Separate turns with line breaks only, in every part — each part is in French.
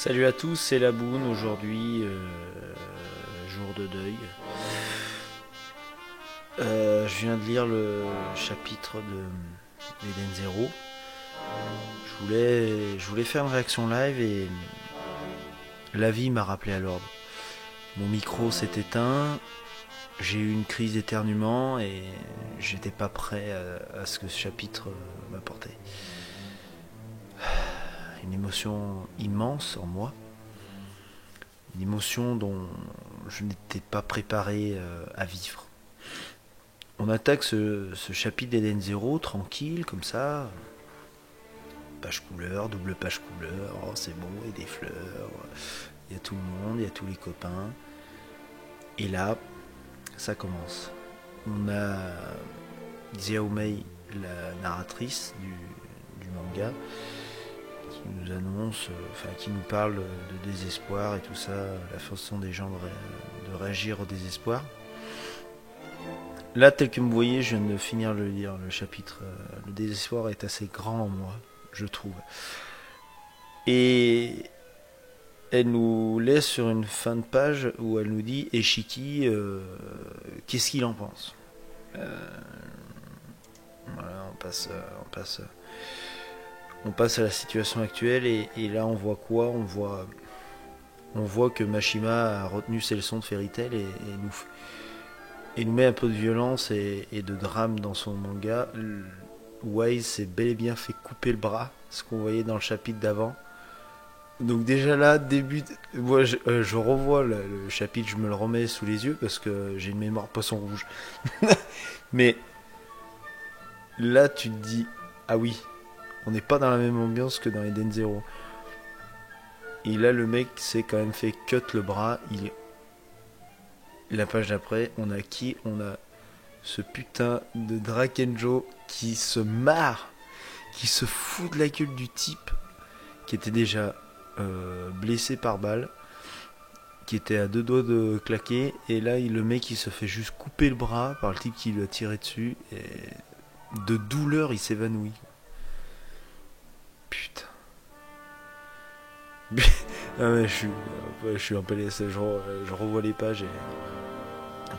Salut à tous, c'est Laboun. Aujourd'hui, jour de deuil. Je viens de lire le chapitre de Eden Zero. Je voulais faire une réaction live et la vie m'a rappelé à l'ordre. Mon micro s'est éteint, j'ai eu une crise d'éternuement et j'étais pas prêt à ce que ce chapitre m'apportait. Une émotion immense en moi, une émotion dont je n'étais pas préparé à vivre. On attaque ce chapitre d'Eden Zero tranquille, comme ça. Page couleur, double page couleur, oh, c'est beau, et des fleurs. Il y a tout le monde, il y a tous les copains. Et là, ça commence. On a Xiao Mei, la narratrice du manga, qui nous annonce, qui nous parle de désespoir et tout ça, la façon des gens de réagir au désespoir. Là, tel que vous voyez, je viens de finir de lire le chapitre. Le désespoir est assez grand en moi, je trouve. Et elle nous laisse sur une fin de page où elle nous dit Eshiki, qu'est-ce qu'il en pense. Voilà, on passe à la situation actuelle et là on voit quoi. On voit que Mashima a retenu ses leçons de Fairy Tail et nous met un peu de violence et de drame dans son manga. Wise s'est bel et bien fait couper le bras, ce qu'on voyait dans le chapitre d'avant. Donc déjà là, moi je revois le chapitre, je me le remets sous les yeux parce que j'ai une mémoire poisson rouge. Mais là tu te dis, ah oui, on n'est pas dans la même ambiance que dans Eden Zero. Et là le mec s'est quand même fait cut le bras. La page d'après, on a qui? On a ce putain de Drakenjo qui se marre, qui se fout de la gueule du type qui était déjà blessé par balle, qui était à deux doigts de claquer, et là le mec il se fait juste couper le bras par le type qui lui a tiré dessus, et de douleur il s'évanouit. Putain. Ah ouais, je suis en PLS, je revois les pages et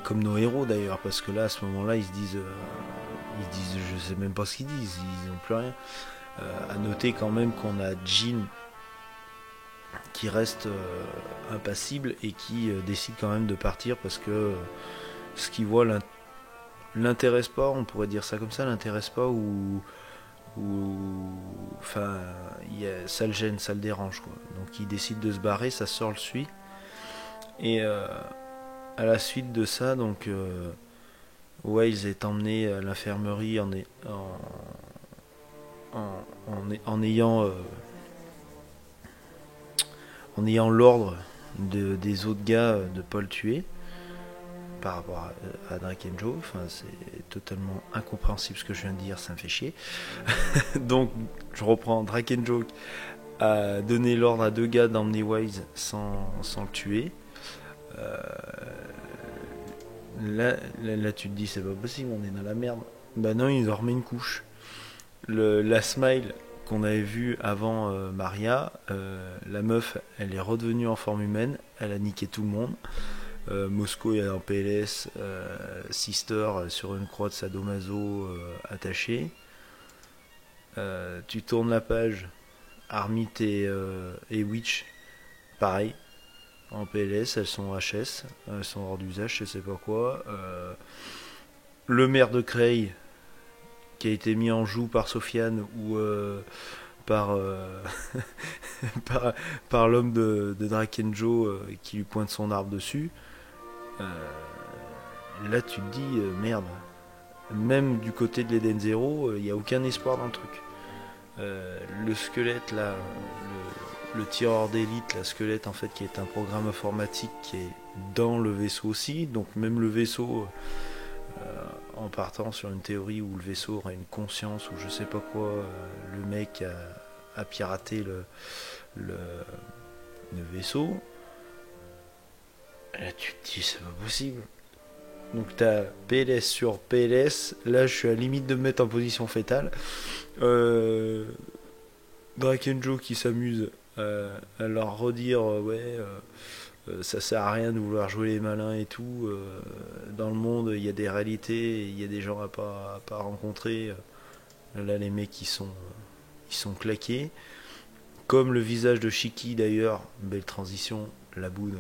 comme nos héros d'ailleurs, parce que là à ce moment-là ils se disent je sais même pas ce qu'ils disent, ils n'ont plus rien. À noter quand même qu'on a Jin qui reste impassible et qui décide quand même de partir parce que ce qu'il voit l'intéresse pas, on pourrait dire ça comme ça, l'intéresse pas ou enfin ça le gêne, ça le dérange quoi. Donc il décide de se barrer, sa sœur le suit et à la suite de ça donc Wales est emmené à l'infirmerie en ayant l'ordre des autres gars de pas le tuer par rapport à Drakenjo. Enfin, c'est totalement incompréhensible ce que je viens de dire, ça me fait chier. Donc je reprends. Drakenjo a donné l'ordre à deux gars d'emmener Wise sans le tuer. Là tu te dis c'est pas possible, on est dans la merde. Bah non, il nous en remet une couche. La smile qu'on avait vue avant Maria, la meuf elle est redevenue en forme humaine, elle a niqué tout le monde. Mosco est en PLS, Sister sur une croix de sadomaso attachée. Tu tournes la page, Armit et Witch, pareil, en PLS, elles sont HS, elles sont hors d'usage, je sais pas quoi. Le maire de Creil, qui a été mis en joue par Sofiane ou par, par l'homme de Drakenjo qui lui pointe son arbre dessus. Là tu te dis merde, même du côté de l'Eden Zero il n'y a aucun espoir dans le truc. Le squelette là, le tireur d'élite, la squelette en fait qui est un programme informatique qui est dans le vaisseau aussi, donc même le vaisseau en partant sur une théorie où le vaisseau aurait une conscience ou je sais pas quoi, le mec a piraté le vaisseau. Là tu te dis c'est pas possible. Donc t'as PLS sur PLS. Là je suis à la limite de me mettre en position fétale. Drakenjo qui s'amuse à leur redire ça sert à rien de vouloir jouer les malins et tout. Dans le monde, il y a des réalités, il y a des gens à pas rencontrer. Là, les mecs, ils sont claqués. Comme le visage de Shiki d'ailleurs, belle transition, la boune.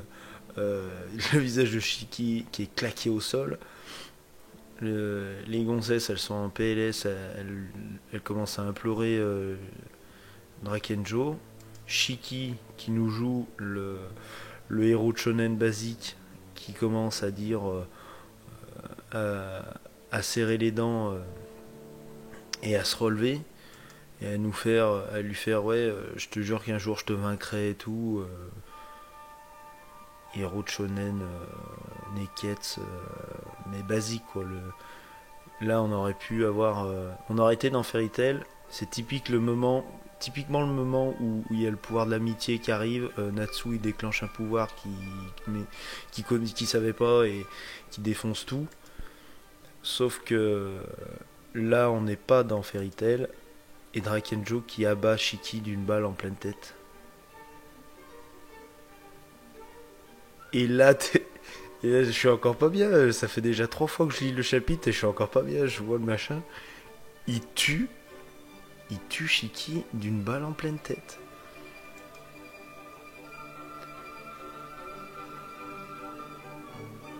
Le visage de Shiki qui est claqué au sol. Les gonzesses, elles sont en PLS, elles commencent à implorer Drakenjo. Shiki qui nous joue le héros de shonen basique qui commence à dire à serrer les dents et à se relever et à lui faire je te jure qu'un jour je te vaincrai et tout. Héros de shonen Neketsu mais basique quoi. Là on aurait pu avoir on aurait été dans Fairy Tail. C'est typiquement le moment où il y a le pouvoir de l'amitié qui arrive. Natsu il déclenche un pouvoir qui savait pas et qui défonce tout. Sauf que là on n'est pas dans Fairy Tail et Drakenjo qui abat Shiki d'une balle en pleine tête. Et là, je suis encore pas bien. Ça fait déjà 3 fois que je lis le chapitre et je suis encore pas bien. Je vois le machin. Il tue Shiki d'une balle en pleine tête.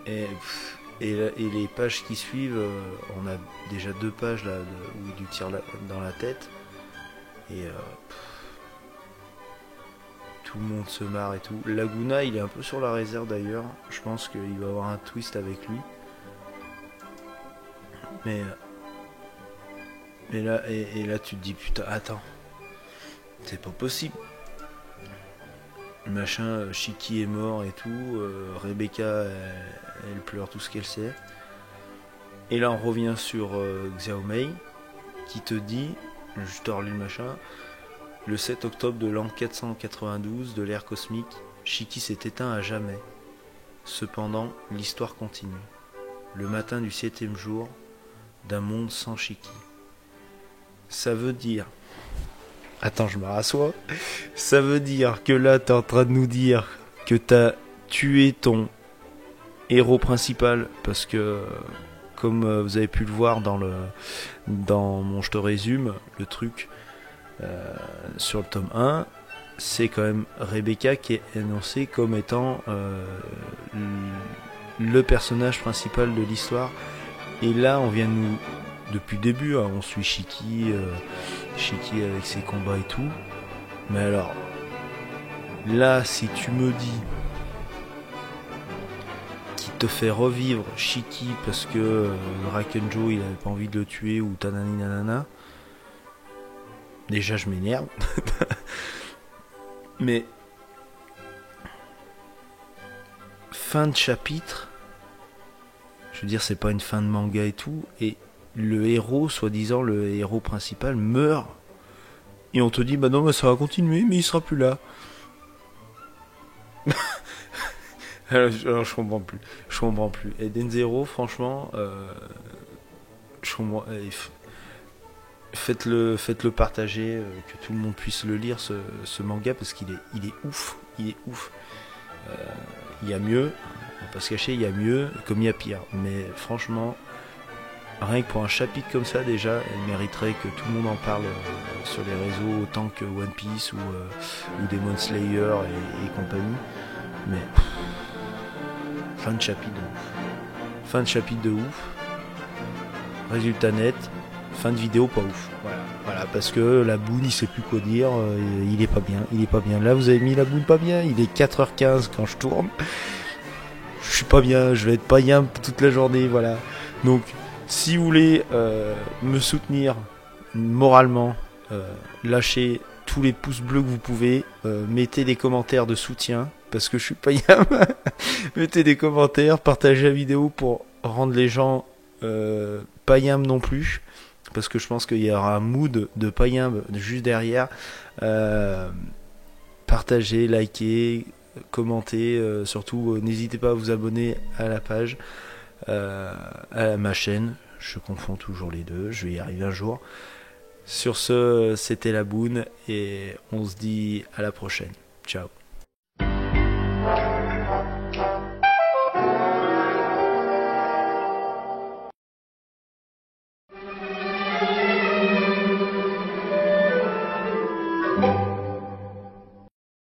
Et les pages qui suivent, on a déjà 2 pages là où il lui tire dans la tête. Et tout le monde se marre et tout. Laguna, il est un peu sur la réserve d'ailleurs. Je pense qu'il va y avoir un twist avec lui. Mais là, et là tu te dis putain, attends, c'est pas possible. Machin, Shiki est mort et tout. Rebecca, elle pleure tout ce qu'elle sait. Et là, on revient sur Xiaomei qui te dit, je te relis le machin. Le 7 octobre de l'an 492 de l'ère cosmique, Shiki s'est éteint à jamais. Cependant, l'histoire continue. Le matin du 7e jour d'un monde sans Shiki. Ça veut dire... Attends, je me rassois. Ça veut dire que là, t'es en train de nous dire que t'as tué ton héros principal parce que, comme vous avez pu le voir dans mon je te résume, le truc... sur le tome 1, c'est quand même Rebecca qui est énoncée comme étant le personnage principal de l'histoire. Et là, on vient de nous, depuis le début, hein, on suit Shiki avec ses combats et tout. Mais alors, là, si tu me dis qu'il te fait revivre Shiki parce que Drakenjo il avait pas envie de le tuer ou tanani nanana. Déjà, je m'énerve. Mais fin de chapitre, je veux dire, c'est pas une fin de manga et tout, et le héros, soi-disant le héros principal, meurt. Et on te dit, bah non, bah ça va continuer, mais il sera plus là. alors je comprends plus. Je comprends plus. Et Denzero, franchement, je comprends. Faites-le partager, que tout le monde puisse le lire ce manga parce qu'il est ouf, il est ouf. Il y a mieux, on va pas se cacher, il y a mieux comme il y a pire. Mais franchement, rien que pour un chapitre comme ça déjà, il mériterait que tout le monde en parle sur les réseaux autant que One Piece ou Demon Slayer et compagnie. Mais fin de chapitre de ouf. Fin de chapitre de ouf. Résultat net. Fin de vidéo pas ouf. Voilà, parce que la boune il sait plus quoi dire, il est pas bien. Là vous avez mis la boune pas bien, il est 4h15 quand je tourne. Je suis pas bien, je vais être pas bien toute la journée, voilà. Donc si vous voulez me soutenir moralement, lâchez tous les pouces bleus que vous pouvez, mettez des commentaires de soutien parce que je suis pas bien. Mettez des commentaires, partagez la vidéo pour rendre les gens pas yam non plus. Parce que je pense qu'il y aura un mood de païen juste derrière. Partagez, likez, commentez. Surtout, n'hésitez pas à vous abonner à la page, à ma chaîne. Je confonds toujours les deux. Je vais y arriver un jour. Sur ce, c'était la Boune et on se dit à la prochaine. Ciao.